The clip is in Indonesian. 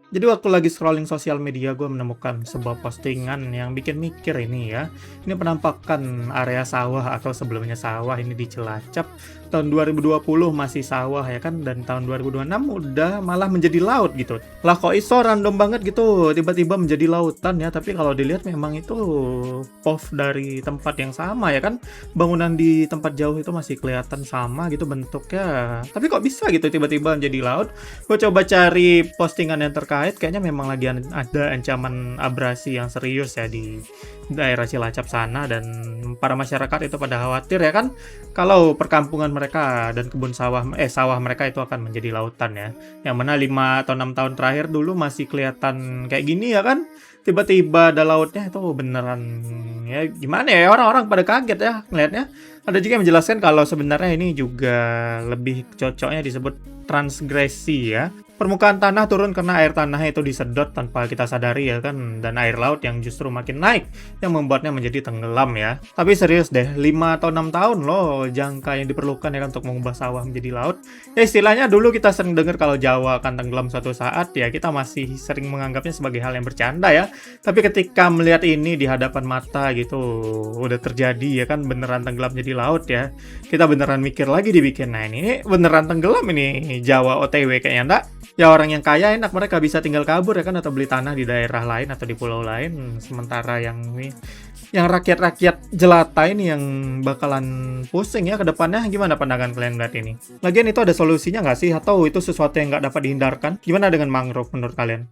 Jadi waktu lagi scrolling sosial media, gue menemukan sebuah postingan yang bikin mikir ini ya. Ini penampakan area sawah atau sebelumnya sawah ini di Cilacap. Tahun 2020 masih sawah ya kan, dan tahun 2026 udah malah menjadi laut gitu. Lah kok iso random banget gitu, tiba-tiba menjadi lautan ya. Tapi kalau dilihat memang itu POV dari tempat yang sama ya kan. Bangunan di tempat jauh itu masih kelihatan sama gitu bentuknya. Tapi kok bisa gitu tiba-tiba menjadi laut? Gue coba cari postingan yang terkait, kayaknya memang lagi ada ancaman abrasi yang serius ya di daerah Cilacap sana, dan para masyarakat itu pada khawatir ya kan kalau perkampungan mereka dan kebun sawah mereka itu akan menjadi lautan ya. Yang mana 5 atau 6 tahun terakhir dulu masih kelihatan kayak gini ya kan. Tiba-tiba ada lautnya itu beneran ya gimana ya, orang-orang pada kaget ya ngelihatnya. Ada juga yang menjelaskan kalau sebenarnya ini juga lebih cocoknya disebut transgresi ya. Permukaan tanah turun karena air tanahnya itu disedot tanpa kita sadari ya kan, dan air laut yang justru makin naik yang membuatnya menjadi tenggelam ya. Tapi serius deh, 5 atau 6 tahun loh jangka yang diperlukan ya kan untuk mengubah sawah menjadi laut. Ya istilahnya dulu kita sering dengar kalau Jawa akan tenggelam suatu saat ya, kita masih sering menganggapnya sebagai hal yang bercanda ya. Tapi ketika melihat ini di hadapan mata gitu, udah terjadi ya kan, beneran tenggelam jadi laut ya. Kita beneran mikir lagi dibikin, nah ini beneran tenggelam ini Jawa OTW kayaknya enggak? Ya orang yang kaya enak, mereka bisa tinggal kabur ya kan, atau beli tanah di daerah lain atau di pulau lain. Sementara yang rakyat-rakyat jelata ini yang bakalan pusing ya ke depannya. Gimana pandangan kalian lihat ini? Lagian itu ada solusinya nggak sih? Atau itu sesuatu yang nggak dapat dihindarkan? Gimana dengan mangrove menurut kalian?